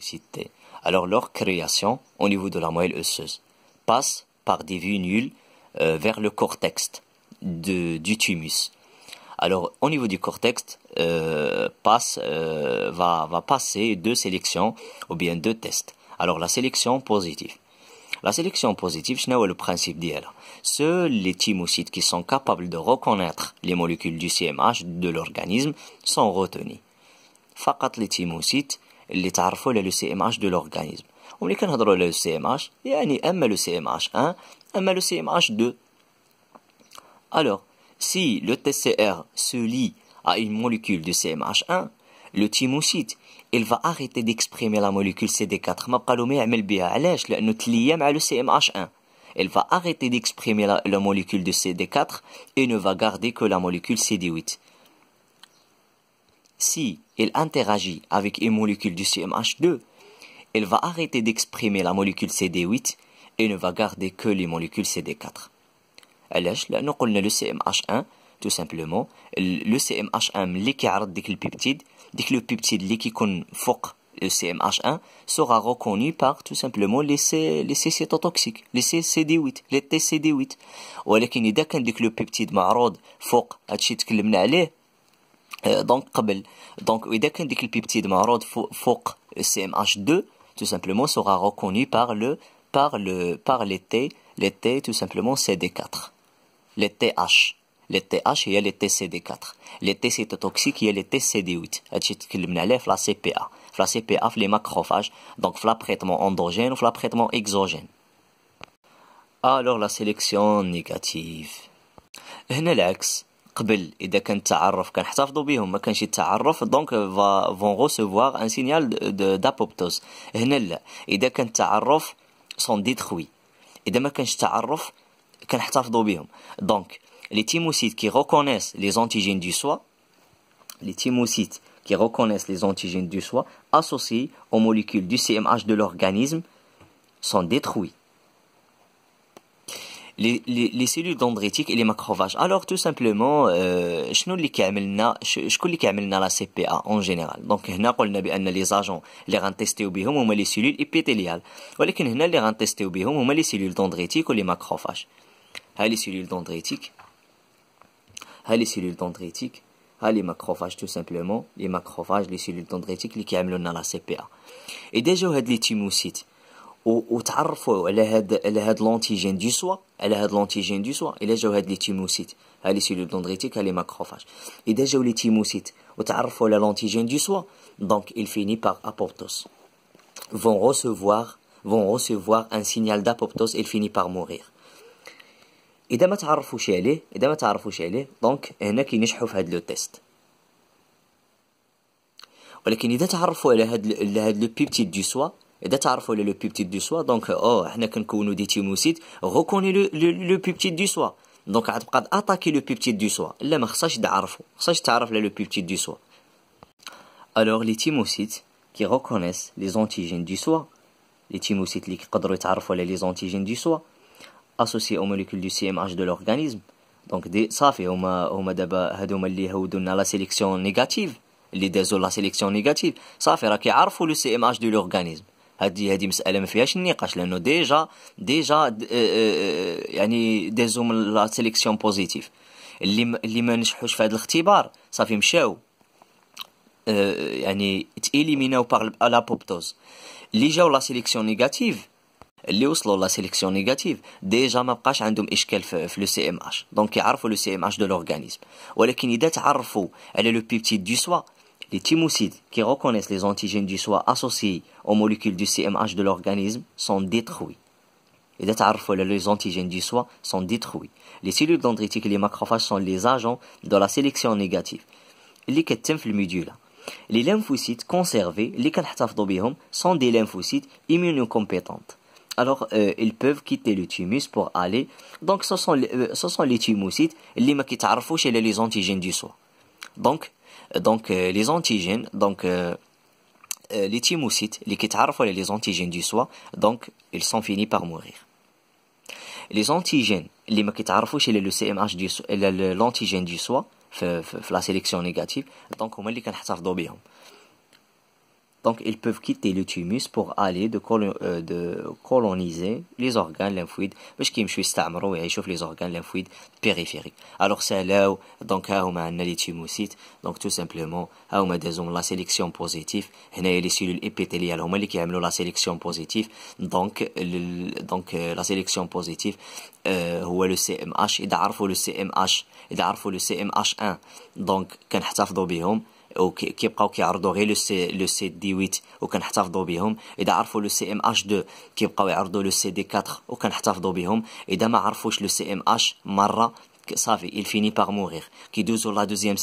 thymocytes. Alors leur création au niveau de la moelle osseuse passe par des venules vers le cortex du thymus. Alors au niveau du cortex va passer deux sélections ou bien deux tests. Alors la sélection positive. La sélection positive, c'est le principe d'elle. Seuls les thymocytes qui sont capables de reconnaître les molécules du CMH de l'organisme sont retenus. فقط les thymocytes اللي تعرفوا le CMH de l'organisme. وملي كنهضروا على le CMH يعني اما le CMH1 اما le CMH2. Alors, si le TCR se lie à une molécule de CMH1, le thymocyte il va arrêter d'exprimer la molécule CD4 ما بقى له ما يعمل بها علاش لانه تليا مع le CMH1. Elle va arrêter d'exprimer la molécule de CD4 et ne va garder que la molécule CD8. Si elle interagit avec une molécule du CMH2, elle va arrêter d'exprimer la molécule CD8 et ne va garder que les molécules CD4. علاش لانه قلنا le CMH1 tout simplement le CMH1 اللي كيعرض ديك البيبتيد ديك لو بيبتيد اللي كيكون فوق le CMH1 sera reconnu par tout simplement les cytotoxiques les CD8 les TCD8 ولكن اذا كان ديك لو بيبتيد معروض فوق هادشي تكلمنا عليه دونك قبل دونك اذا كان ديك البيبتيد معروض فوق CMH2 tout simplement sera reconnu par les T tout simplement CD4 les TH les TH هي les TCD4 les T cytotoxiques هي les TCD8 هادشي تكلمنا عليه في لا سي بي ا في لا سي بي ا في لي ماكروفاج دونك في لابريتمون اندوجين وفي لابريتمون اكزوجين. alors la sélection négative هنا العكس قبل اذا كان التعرف كنحتفظوا بهم ما كانش التعرف دونك vont recevoir un signal d'apoptose. هنا لا اذا كان التعرف sont détruits اذا ما كانش التعرف كنحتفظوا بهم. donc les thymocytes qui reconnaissent les antigènes du soi associés aux molécules du CMH de l'organisme sont détruits. Les cellules dendritiques et les macrophages. Alors tout simplement شكون اللي كيعملنا la CPA en général. donc هنا قلنا بان les agents اللي غنتيستيو بهم هما les cellules épithéliales ولكن هنا اللي غنتيستيو بهم هما les cellules dendritiques ou les macrophages. ها les cellules dendritiques ها les macrophages tout simplement les macrophages les cellules dendritiques اللي كيعملوا لنا la CPA. et déjà هاد les thymocytes وتعرفوا على هاد l'antigène du soi إلا جاو هاد les thymocytes ها les cellules dendritiques ها les macrophages إذا جاو les thymocytes وتعرفوا على l'antigène du soi donc il finit par apoptose vont recevoir un signal d'apoptose il finit par mourir. إذا ما تعرفوش عليه دونك هنا كينجحوا في هاد لو تيست. ولكن إذا تعرفوا على هاد لو بيبتيد دو سوا إذا تعرفوا على لو بيبتيد دو سوا دونك حنا كنكونوا دي تيموسيت غوكوني لو بيبتيد دو سوا دونك غتبقى اتاكي لو بيبتيد دو سوا لا ما خصهاش تعرف على لو بيبتيد دو سوا. alors les thymocytes qui reconnaissent les antigènes du soi les thymocytes اللي كيقدروا يتعرفوا على les antigènes du soi associés aux molécules du CMH de l'organisme donc دي صافي هما دابا هادوما اللي هودوا لنا la sélection négative اللي دازوا la sélection négative صافي راه كيعرفوا لو CMH de l'organisme. هذه مسألة ما فيهاش النقاش لأنه ديجا يعني دازوا من لا سيليكسيون بوزيتيف اللي ما نجحوش في هذا الاختبار صافي مشاو يعني تإليميناو بار لابوبتوز. اللي جاو لا سيليكسيون نيجاتيف اللي وصلوا لا سيليكسيون نيجاتيف ديجا ما بقاش عندهم اشكال في لو سي ام اش دونك يعرفوا لو سي ام اش دو لورغانيزم. ولكن اذا تعرفوا على لو بيبتيد دو سوا les thymocytes qui reconnaissent les antigènes du soi associés aux molécules du CMH de l'organisme sont détruits. إذا تعرفوا les antigènes du soi sont détruits. Les cellules dendritiques et les macrophages sont les agents de la sélection négative اللي كتتم في الميدولا. Les lymphocytes conservés اللي كنحتفظوا بهم sont des lymphocytes immunocompétents. Alors ils peuvent quitter le thymus pour aller donc ce sont les thymocytes اللي ما كيتعرفوش على les antigènes du soi. Donc les antigènes les thymocytes اللي كيتعرفوا على les antigènes du soi donc ils sont finis par mourir. les antigènes اللي ما كيتعرفوش على le CMH du l'antigène du soi في la sélection négative donc هما اللي كنحتفظوا بهم. Donc, ils peuvent quitter le thymus pour aller de coloniser les organes lymphoïdes باش كيمشيو يستعمروا ويعيشوا في les organes lymphoïdes périphériques. Alors, ça là, donc ها هما عندنا les thymocytes. Donc, tout simplement, ها هما دازو la sélection positive. هنايا les cellules épithéliales هما اللي كيعملوا la sélection positive. Donc, la sélection positive هو le CMH. إذا عرفوا le CMH1 donc كنحتفظوا بهم وكيبقاو كيعرضوا غير لو سي دي 8 وكنحتفظوا بهم. اذا عرفوا لو سي ام اش 2 كيبقاو يعرضوا لو سي دي 4 وكنحتفظوا بهم. اذا ما عرفوش لو سي ام اش مره صافي il finit par mourir. كيدوزوا la deuxième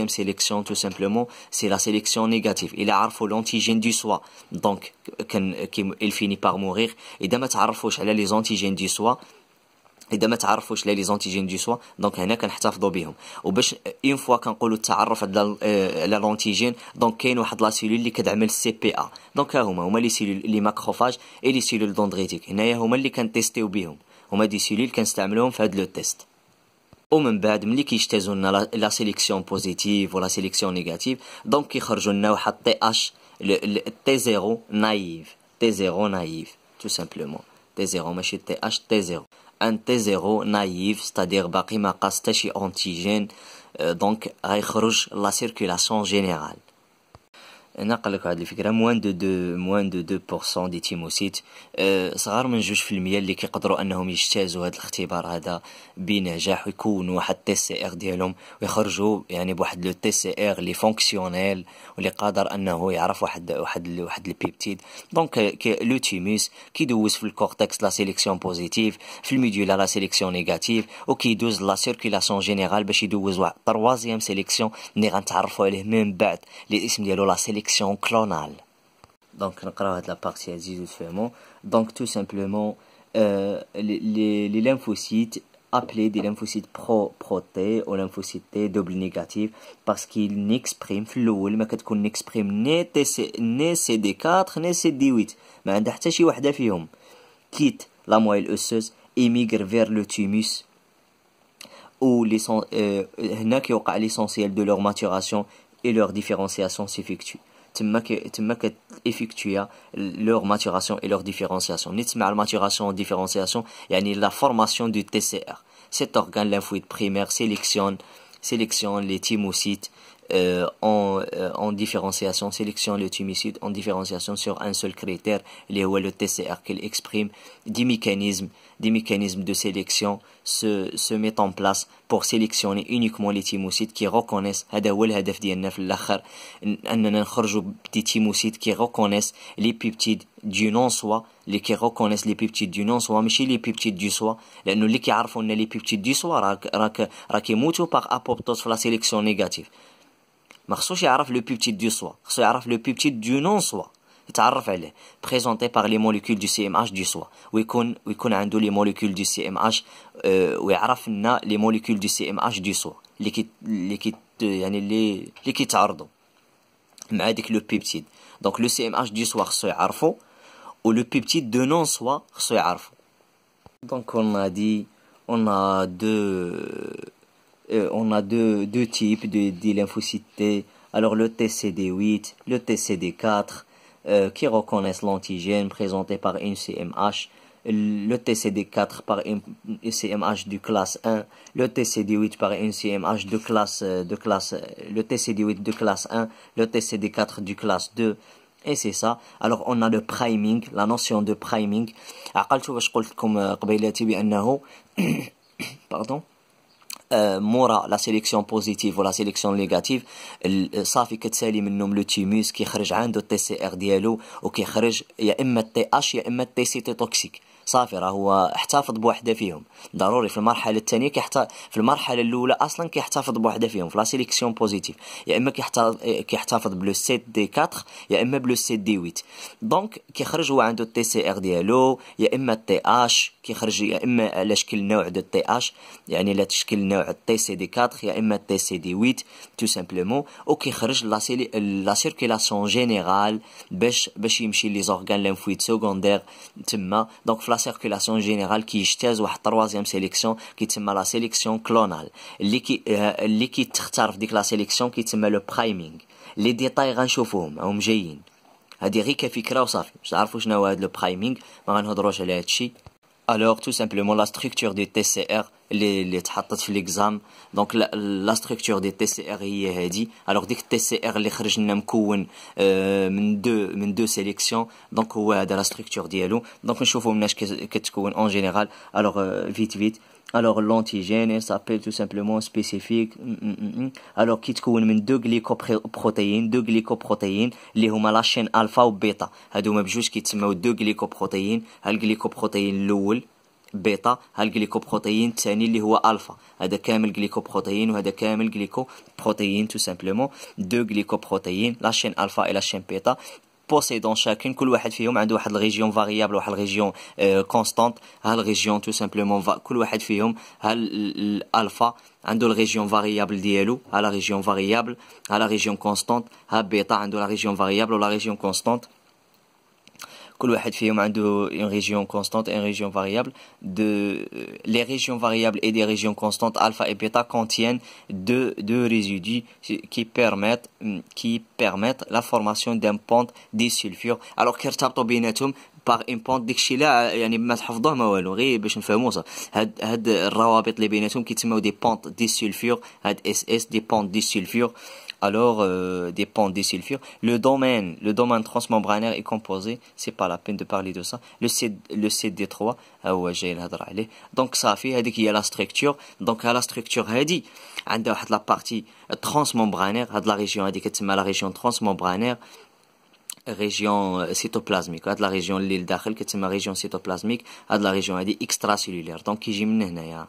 sélection tout simplement c'est la sélection négative. il عرفوا l'antigène du soi donc il finit par mourir. اذا ما تعرفوش على les antigènes du soi اذا ما تعرفوش لي زونتيجين دو سوا دونك هنا كنحتفظوا بهم. وباش اون فوا كنقولوا التعرف على لونتيجين دونك كاين واحد لا سيلول اللي كتعمل سي بي ا. دونك ها هما لي سيلول لي ماكروفاج اي لي سيلول دوندريتيك. هنايا هما اللي كنتيستيو بهم. هما دي سيلول كنستعملوهم في هذا لو تيست. ومن بعد ملي كيجتازوا لنا لا سيليكسيون بوزيتيف ولا سيليكسيون نيجاتيف دونك كيخرجوا لنا واحد تي اش تي 0 نايف. تي 0 نايف tout simplement. تي 0 ماشي تي اش تي 0. un T0 naïf, c'est-à-dire باقي ما قاس حتى شي انتيجين دونك غيخرج لا سيركيلاسيون جينيرال. نقل لك هذه الفكره موان دو 2% دي تيموسيت صغار من 2% اللي كيقدروا انهم يجتازوا هذا الاختبار هذا بنجاح ويكونوا واحد تي سي ار ديالهم ويخرجوا يعني بواحد لو تي سي ار لي فونكسيونيل واللي قادر انه يعرف واحد البيبتيد. دونك لو تيموس كيدوز في الكورتكس لا سيليكسيون بوزيتيف، في الميدولا لا سيليكسيون نيجاتيف، وكيدوز لا سيركيلاسيون جينيرال باش يدوز واحد تروازيام سيليكسيون اللي غنتعرفوا عليه من بعد اللي اسم ديالو لا sélection clonale. Donc, la partie doucement. Donc, tout simplement, les lymphocytes appelés des lymphocytes pro-T ou lymphocytes T double négatifs parce qu'ils n'expriment ni CD4 ni CD8. ما عندها حتى شي وحده فيهم. quitte la moelle osseuse émigre vers le thymus où هنا كيوقع l'essentiel de leur maturation et leur différenciation s'effectue. تما كتeffectue leur maturation et leur différenciation. نتسمع maturation et différenciation يعني la formation du TCR. Cet organe lymphoïde primaire sélectionne les thymocytes en différenciation, sélectionne les thymocytes en différenciation sur un seul critère, le TCR qu'il exprime. Des mécanismes de sélection se mettent en place pour sélectionner uniquement les thymocytes qui reconnaissent. هذا هو الهدف ديالنا في الاخر اننا نخرجوا دي thymocytes qui reconnaissent les peptides du non soi اللي reconnaissent les peptides du non soi ماشي les peptides du soi لانه اللي كيعرفوا ان les peptides du soi راك يموتوا par apoptose في la sélection négative. ما خصوش يعرف لو بيبتيد دو سوا، خصو يعرف لو بيبتيد دو نون سوا يتعرف عليه بريزونتي باغ لي موليكول دو سي ام اش دو سوا ويكون عنده لي موليكول دو سي ام اش ويعرف لنا لي موليكول دو سي ام اش دو سوا اللي كيتعرضوا مع ديك لو بيبتيد. دونك لو سي ام اش دو سوا خصو يعرفو و لو بيبتيد دو نون سوا خصو يعرفو. دونك on a deux types de lymphocytes T. Alors le TCD8, le TCD4 qui reconnaissent l'antigène présenté par une CMH, le TCD4 par une CMH de classe 1, le TCD8 par une CMH de classe le TCD8 de classe 1, le TCD4 de classe 2. Et c'est ça. Alors on a le priming, la notion de priming. عقلتوا باش قلت لكم قبيلاتي بأنه pardon مورا لا سيليكسيون بوزيتيف ولا سيليكسيون نيجاتيف صافي كتسالي منهم لو تيموس كيخرج عنده التي سي ار ديالو وكيخرج يا اما التي اش يا اما التي سي تي توكسيك. صافي راه هو احتفظ بوحده فيهم ضروري. في المرحله الثانيه في المرحله الاولى اصلا كيحتفظ بوحده فيهم في لا سيليكسيون بوزيتيف يا اما كيحتفظ بلو سي دي 4 يا اما بلو سي دي 8. دونك كيخرج هو عنده التي سي ار ديالو يا اما التي اش كيخرج يا اما على شكل نوع دو تي اش يعني على شكل نوع التي سي دي 4 يا اما التي سي دي 8 تو سامبلومون وكيخرج لا سيركيلاسيون جينيرال باش يمشي لي زورغان ليمفويد سكوندير تما. دونك في لا سيركولاسيون جينيرال كيجتاز واحد تروازيام سيليكسيون كيتسمى لا سيليكسيون كلونال اللي كيتختار في ديك لا سيليكسيون كيتسمى لو برايمينغ. لي ديتاي غنشوفوهم راهم جايين، هادي غير كفكره وصافي باش تعرفوا شنو هو هاد لو برايمينغ، ما غنهضروش على هادشي. Alors tout simplement la structure des TCR اللي تحطت في ليكزام، دونك لا structure des TCR هي هادي. alors ديك TCR اللي خرج لنا مكون من دو سيليكسيون، دونك هو هذا لا structure ديالو. دونك نشوفوا مناش كتكون en général. alors vite alors l'antigène il s'appelle tout simplement spécifique. alors كيتكون من دو glycoprotéines اللي هما لا شين الفا وبيتا، هادوما بجوج كيتسموا دو glycoprotéines. ها الجليكوبروتين الاول بيتا، ها الجليكوبروتين الثاني اللي هو الفا. هذا كامل جليكوبروتين وهذا كامل جليكوبروتين tout simplement دو glycoprotéines لا شين الفا اي لا شين بيتا possédant chacune كل واحد فيهم عنده واحد الريجيون فاريابل وواحد الريجيون كونستانت. ها الريجيون تو سامبلومون كل واحد فيهم، ها الالفا عنده الريجيون فاريابل ديالو، ها لا ريجيون فاريابل، ها لا ريجيون كونستانت. ها بيتا عنده لا ريجيون فاريابل ولا ريجيون كونستانت. كل واحد فيهم عنده une région constante et une région variable. Les régions variables et des régions constantes alpha et bêta contiennent deux résidus qui permettent la formation d'un pont disulfure. alors كيرتبطوا بيناتهم par une pente. داكشي لا يعني ما تحفظوه ما والو، غير باش نفهموا صح. هاد الروابط اللي بيناتهم كيتسموا دي بونت ديسولفور. هاد اس دي بونت ديسولفور. alors des ponts disulfure. Le domaine transmembranaire est composé, c'est pas la peine de parler de ça, le CD3 هو جاي نهضر عليه. دونك صافي هذيك هي لا ستركتور. دونك ها لا ستركتور هادي عندها واحد لا بارتي ترانسممبرانير. هاد لا ريجيون هادي كتسمى لا ريجيون ترانسممبرانير ريجيون سيتوبلازميك. هاد لا ريجيون اللي لداخل كتسمى ريجيون سيتوبلازميك. هاد لا ريجيون هادي اكسترا سيلولير. دونك كيجي من هنايا،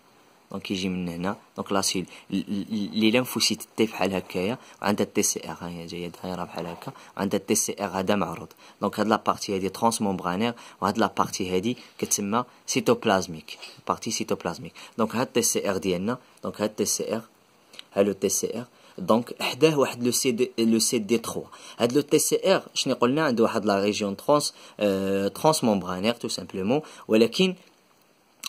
دونك يجي من هنا. دونك لاسيل لي ليمفوسيت تي بحال هكايا، وعندها التي سي ار هي جايه دايره بحال هكا، وعندها التي سي ار هذا معروض. دونك هاد لا بارتي هادي ترانسممبرانير، وهاد لا بارتي هادي كتسمى سيتوبلازميك، بارتي سيتوبلازميك. دونك هاد التي سي ار ديالنا، دونك هاد التي سي ار، ها لو تي سي ار، دونك حداه واحد لو سي دي 3. هاد لو تي سي ار شنو قلنا عنده واحد لا ريجيون ترانسممبرانير تو سامبلومون،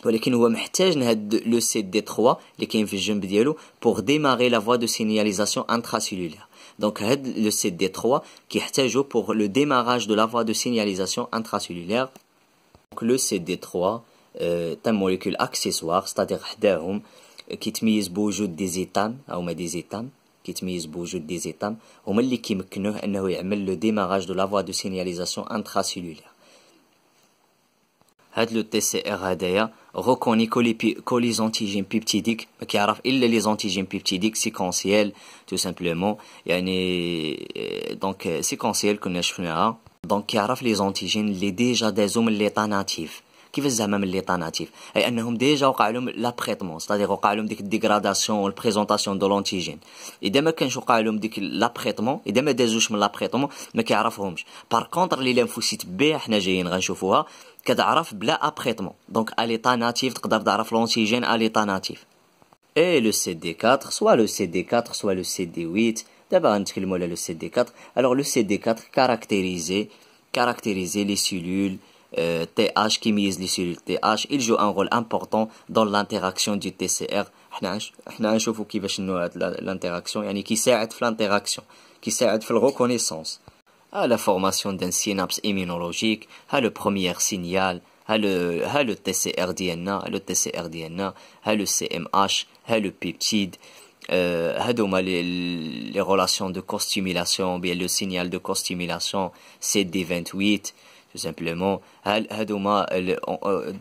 ولكن هو محتاج لهاد لو سي دي 3 اللي كاين في الجنب ديالو بور ديماري لا فوا دو سينياليزاسيون انتراسيلولير. دونك هاد لو سي دي 3 كيحتاجو بور لو ديماراج دو لا فوا دو سينياليزاسيون انتراسيلولير. دونك لو سي دي 3 تان موليكول اكسيسوار، ستادير حداهم كيتميز بوجود دي زيتام او ما دي زيتام، كيتميز بوجود دي زيتام هما اللي كيمكنوه انه يعمل لو ديماراج دو لا فوا دو سينياليزاسيون انتراسيلولير. هاد لو تي سي ار هدايا reconnaît que les antigènes peptidiques ما كيعرف الا لي زانتيجين بيبتيديك سيكونسيال تو سامبلومون، يعني دونك سيكونسيال كنا شفناها. دونك كيعرف لي زانتيجين اللي ديجا دازو من ليطا ناتيف. كيف زعما من ليطا ناتيف؟ اي انهم ديجا وقع لهم لابريتمون، ستادير وقع لهم ديك الديغراداسيون والبريزونطاسيون دو لانتيجين. اذا ما كانش وقع لهم ديك لابريتمون، اذا ما دازوش من لابريتمون ما كيعرفهمش. بار كونطر لي ليمفوسيت بي حنا جايين غنشوفوها كتعرف بلا ابريتمون. دونك اليطا ناتيف تقدر تعرف لانتيجين اليطا ناتيف. اي لو سي دي 4 سوا لو سي دي 4 سوا لو سي دي 8. دابا غنتكلموا على لو سي دي 4. alors لو سي دي 4 caractériser les cellules TH كيميز لي سيلول TH. il joue un rôle important dans l'interaction du TCR. حنا نشوفوا كيفاش هاد l'interaction، يعني كيساعد في l'interaction، كيساعد في الريكونيسونس. la formation d'un synapse immunologique. le premier signal. le TCR ديالنا، le TCR ديالنا، le CMH، le peptide. هادوما les relations de co-stimulation، bien le signal de co-stimulation CD28 tout simplement. هادوما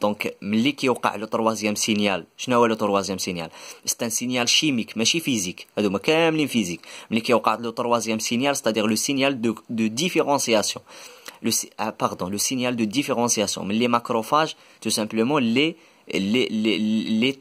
دونك ملي كيوقع لو تروازيام سينيال. شنو هو لو تروازيام سينيال؟ سي ان سينيال شيميك ماشي فيزيك، هادوما كاملين فيزيك. ملي كيوقع لو تروازيام سينيال ستادير لو سينيال دو ديفيرونسياسيون، le signal de différenciation من les macrophages tout simplement les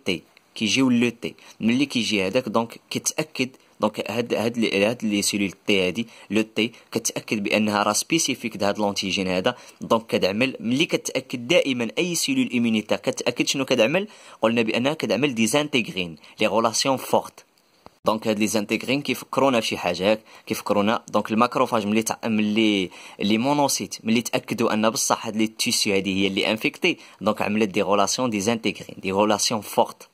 T كيجيو لو تي. ملي كيجي هذاك دونك كتاكد، دونك هاد لي سيلول تي هادي لو تي كتاكد بانها راه سبيسيفيك د هاد لونتيجين هذا. دونك كتعمل ملي كتاكد دائما اي سيلول ايمونيتير كتاكد شنو كتعمل؟ قلنا بانها كتعمل دي زانتيغرين لي ريلاسيون فورت. دونك هاد لي زانتيغرين كيفكرونا فشي حاجه هاك كيفكرونا دونك الماكروفاج ملي مونوسيت ملي تاكدوا ان بصح هاد لي تيسيو هادي هي اللي انفيكتي دونك عملت دي ريلاسيون دي زانتيغرين دي ريلاسيون فورت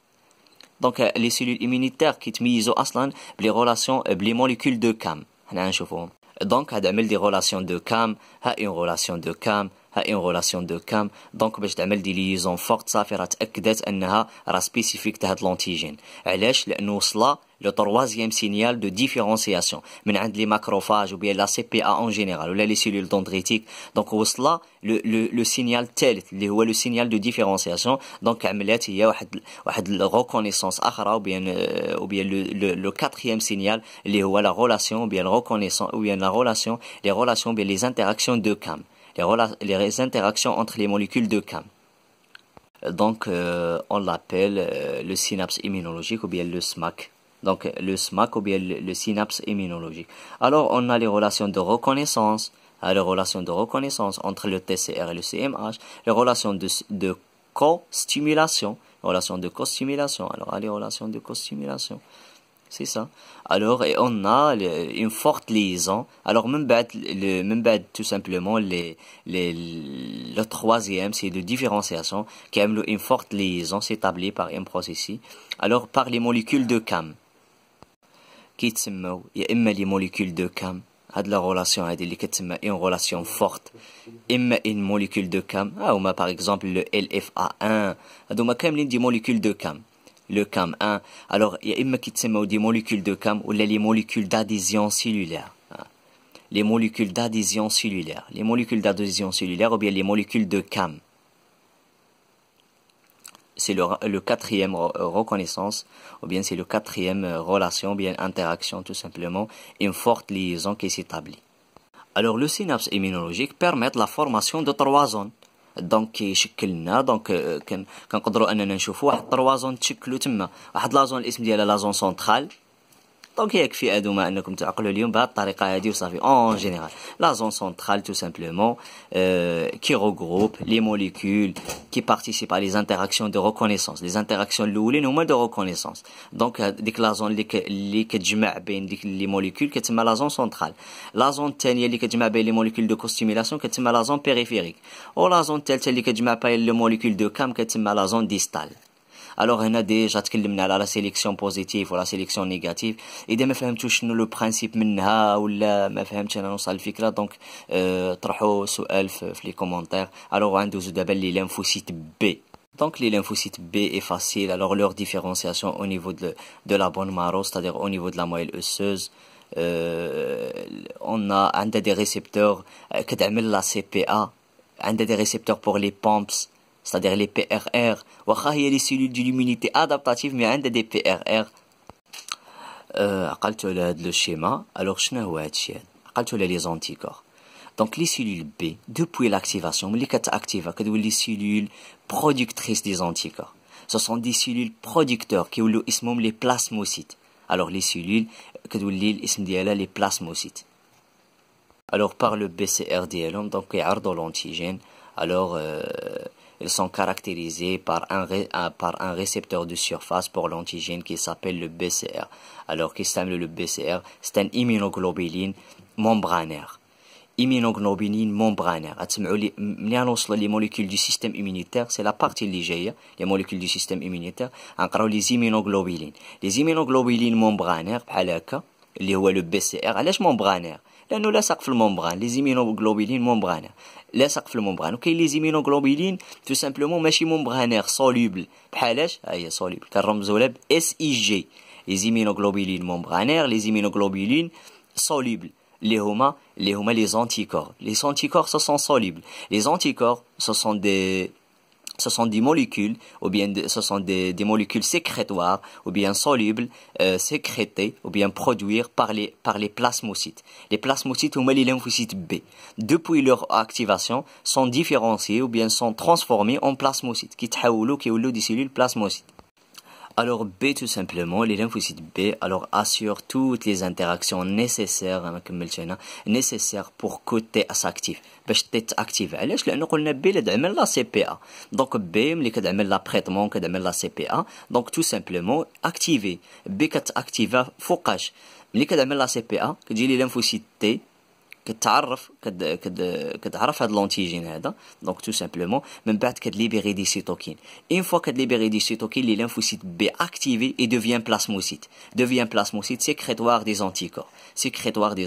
دونك لي سيلول ايمونيتير كيتميزوا اصلا بلي ريلاسيون بلي موليكول دو كام حنا نشوفوهم دونك هاد عمل دي ريلاسيون دو كام ها اون ريلاسيون دو كام ها اون ريلاسيون دو كام دونك باش تعمل دي ليزون فورت صافي راه تاكدت انها راه سبيسيفيك تاع هاد لونتيجين علاش لانه وصل لو troisième signal de différenciation من عند لي ماكروفاج ou bien la CPA en général ولا لي سيلول دندريتيك دونك وصل لو سينيال الثالث اللي هو لو سينيال دو ديفيرونسياسيون دونك عملات هي واحد الريكونيسونس اخرى ou bien le quatrième signal اللي هو la relation ou bien le reconnaissance ou bien la relation les relations bien les interactions de CAM les interactions entre les molécules de CAM. Donc on l'appelle le synapse immunologique ou bien le SMAC. Donc le SMAC ou bien le synapse immunologique. Alors on a les relations de reconnaissance, les relations de reconnaissance entre le TCR et le CMH, les relations de co-stimulation, alors les relations de co-stimulation. C'est ça. Alors et on a une forte liaison. Alors même tout simplement le troisième c'est de différenciation qui a une forte liaison s'établit par un processus. Alors par les molécules de CAM. Qui تسموا يا اما لي موليكول دو كام هاد لا ريلاسيون هادي اللي كتسمى اون ريلاسيون فورت اما ان موليكول دو كام هما باغ اكزومبل لو LFA1 هادوما كاملين دي موليكول دو كام لو كام 1 الوغ يا اما كيتسموا دي موليكول دو كام ولا لي موليكول d'adhésion cellulaire les molécules d'adhésion cellulaire ou bien les molécules de CAM. C'est le quatrième reconnaissance, ou bien c'est le quatrième relation, ou bien interaction tout simplement, une forte liaison qui s'établit. Alors le synapse immunologique permet la formation de 3 zones. Donc كيشكل لنا دونك كنقدروا اننا نشوفوا واحد 3 زون تشكلوا تما واحد لا زون الاسم ديالها لا زون سونترال دونك يكفي هادوما انكم تعقلوا اليوم بهذه الطريقه هذه وصافي اون جينيرال لا زون سونترال tout simplement qui regroupe les molécules qui participent à les interactions de reconnaissance les interactions الاولين هما de reconnaissance donc ديك لا زون اللي كتجمع بين ديك لي موليكول كتسمى لا زون سونترال لا زون الثانيه اللي كتجمع بين لي موليكول دو كوستيميلاسيون كتسمى لا زون بيريفيريك و لا زون الثالثه اللي كتجمع بين لي موليكول دو كام كتسمى لا زون ديستال. Alors هنا ديجا تكلمنا على لا سيليكسيون بوزيتيف ولا سيليكسيون نيجاتيف اذا ما فهمتوش شنو لو برينسيپ منها ولا ما فهمتش انا نوصل الفكره دونك طرحوا سؤال في لي كومونتير. Alors غندوزو دابا لي ليمفوسيت بي. Donc les lymphocytes B est facile, alors leur différenciation au niveau de la bone marrow, c'est-à-dire au niveau de la moelle osseuse, on a des récepteurs كتعمل la CPA, des récepteurs pour les pumps, c'est-à-dire les PRR. واخا هي les cellules de l'immunité adaptative mais عندها des PRR. عقلتوا على هذا الشيما. alors شنو هو هذا الشيء عقلتوا على les anticorps. Donc les cellules B, depuis l'activation, ملي كتاكتيفا كتولي les cellules productrices des anticorps. Ce sont des cellules producteurs qui يولوا اسمهم les plasmocytes. Alors les cellules كتولي الاسم ديالها les plasmocytes. Alors par le BCR ديالهم donc يعرضوا l'antigène. Alors ils sont caractérisés par un récepteur de surface pour l'antigène qui s'appelle le BCR. Alors qui s'appelle le BCR, c'est un immunoglobuline membranaire. Immunoglobuline membranaire. ملي نوصلوا لي molécules du système immunitaire, c'est la partie اللي جايه les molécules du système immunitaire نقراو les immunoglobulines. Les immunoglobulines membranaires بحال هكا اللي هو le BCR. علاش membranaire؟ لانه لاصق في الممبران. les immunoglobulines membranaires لاصق في الممبران. وكاين les immunoglobulines tout simplement ماشي membranaire soluble بحالاش ها هي soluble كنرمزوا لها ب SIG. les immunoglobulines membranaires les immunoglobulines solubles اللي هما les anticorps. Les anticorps ce sont solubles. Les anticorps ce sont des molécules ou bien ce sont des molécules sécrétoires ou bien solubles sécrétées ou bien produites par les plasmocytes. Les plasmocytes هما les lymphocytes B. Depuis leur activation sont différenciés ou bien sont transformés en plasmocytes qui يولوا des cellules plasmocytes. Alors B tout simplement, les lymphocytes B alors assurent toutes les interactions nécessaires pour que T s'active. باش T t'active. علاش؟ لأنه قلنا B اللي تعمل لا CPA. Donc B ملي كتعمل لا بريتمون كتعمل لا CPA. Donc tout simplement activer. B كتاكتيفا فوقاش؟ ملي كتعمل لا CPA كتجي لي lymphocyte T كتعرف هاد لونتيجين هذا. دونك تو سامبلومون من بعد كتليبيري دي سيتوكين. اون فوا كتليبيري دي سيتوكين لي ليمفوسيت بي اكتيفي اي devient plasmocyte sécrétoire des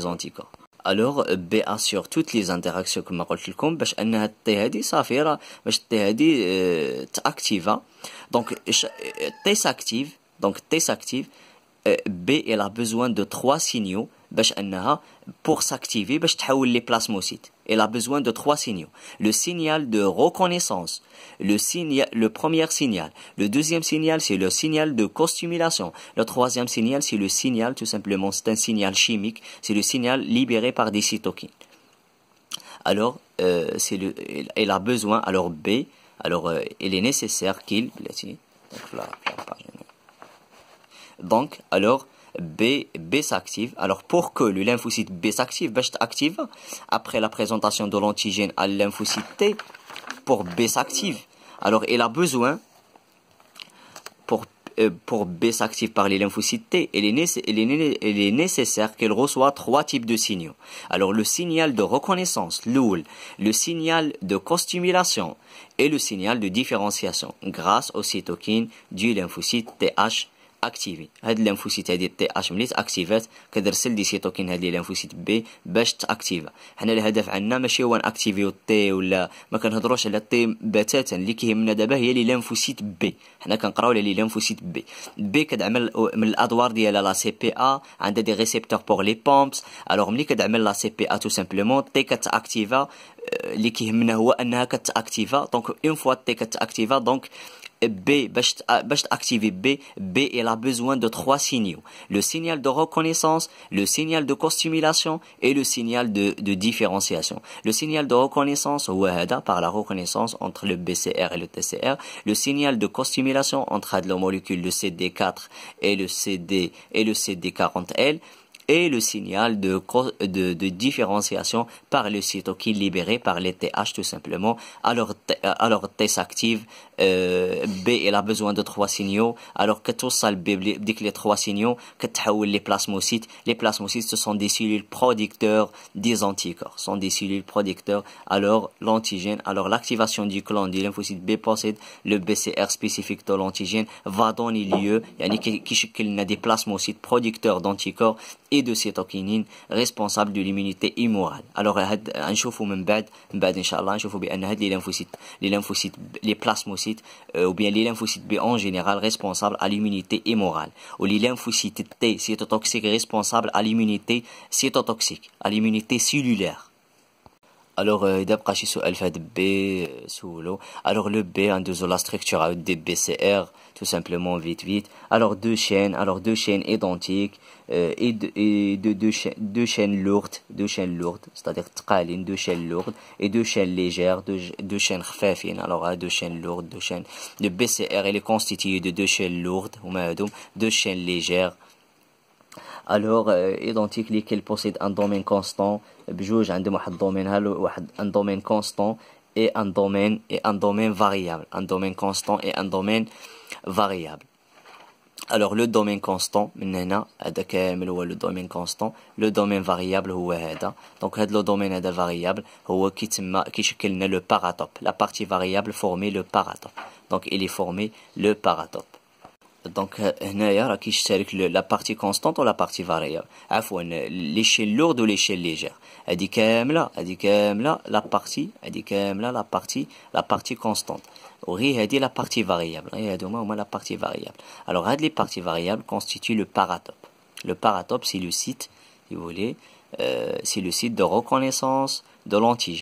anticorps. Alors B assure toutes les interactions كما قلت لكم باش انها التي هذه صافي راه باش التي هذه تاكتيفا. دونك تي s'active. B elle a besoin de 3 signaux باش انها pour s'activer باش تحول les plasmocytes. Elle a besoin de 3 signaux. Le signal de reconnaissance, le premier signal. Le deuxième signal, c'est le signal de costimulation. Le troisième signal, c'est le signal, tout simplement, c'est un signal chimique. C'est le signal libéré par des cytokines. Alors, elle a besoin, alors B, il est nécessaire qu'il... Donc, alors, B s'active. Alors, pour que le lymphocyte B s'active, B s'active après la présentation de l'antigène à lymphocyte T, pour B s'active. Alors, il a besoin, pour B s'active par les lymphocytes T, il est nécessaire qu'elle reçoive 3 types de signaux. Alors, le signal de reconnaissance, l'OUL, le signal de costimulation et le signal de différenciation grâce aux cytokines du lymphocyte TH اكتيفي. هاد الليمفوسيت هادي تي اش ملي تاكتيفات كترسل دي سيتوكين هادي ليمفوسيت بي باش تاكتيفا. حنا الهدف عندنا ماشي هو ناكتيفيو تي ولا ما كنهضروش على تي بتاتا. اللي كيهمنا دابا هي لي ليمفوسيت بي. حنا كنقراو على لي ليمفوسيت بي كتعمل من الادوار ديالها لا سي بي ا عندها دي ريسبتور بور لي بومبس. الوغ ملي كتعمل لا سي بي ا تو سامبلومون تي كتاكتيفا. اللي كيهمنا هو انها كتاكتيفا. دونك اون فوا تي كتاكتيفا دونك B, باش activer B, elle a besoin de 3 signaux. Le signal de reconnaissance, le signal de costimulation et le signal de différenciation. Le signal de reconnaissance, par la reconnaissance entre le BCR et le TCR. Le signal de costimulation entre la molécule de CD4 et le CD40L. Et le signal de différenciation par le cytokine libéré par les TH tout simplement. Alors T s'active, B elle a besoin de 3 signaux. Alors que tout ça, dès que les 3 signaux, que les plasmocytes. Les plasmocytes ce sont des cellules producteurs des anticorps, sont des cellules producteurs. Alors l'antigène, alors l'activation du clone du lymphocyte B possède le BCR spécifique de l'antigène va donner lieu, qui des plasmocytes producteurs d'anticorps et de cytokinine responsables de l'immunité immorale. Alors نشوفوا من بعد ان شاء الله نشوفوا بان هاد les lymphocytes les plasmocytes ou bien les lymphocytes B en général responsables à l'immunité immorale, ou les lymphocytes T cytotoxiques responsables à l'immunité cytotoxique, à l'immunité cellulaire. Alors, إذا بقى شي سؤال في هاد B سولو. Alors le B ندوزو la structure des BCR tout simplement vite. Alors deux chaînes identiques et deux chaînes lourdes, c'est-à-dire تقالين, 2 chaînes lourdes et 2 chaînes légères, deux chaînes خفافين. Alors 2 chaînes lourdes, 2 chaînes. Le BCR il est constitué de 2 chaînes lourdes هما هادو, 2 chaînes légères. Alors identique lesquels possèdent un domaine constant. بجوج عندهم واحد un domaine constant et un domaine variable. Un domaine constant et un domaine variable. Alors le domaine constant من هنا هذا كامل هو le domaine constant. Le domaine variable هو هذا. Donc هذا le domaine هذا variable هو كيشكل لنا le paratope. La partie variable formait le paratope. Donc il est formé le paratope. Donc هنايا راه كيشترك la partie constante ou la partie variable. عفوا l'échelle lourde ou l'échelle légère. هذه كامله la partie constante. وغير هذه la partie variable. غير هادوما هما la partie variable. Alors هاد les parties variables constituent le paratope. Le paratope c'est le site, si vous voulez, c'est le site de reconnaissance de l'antigène.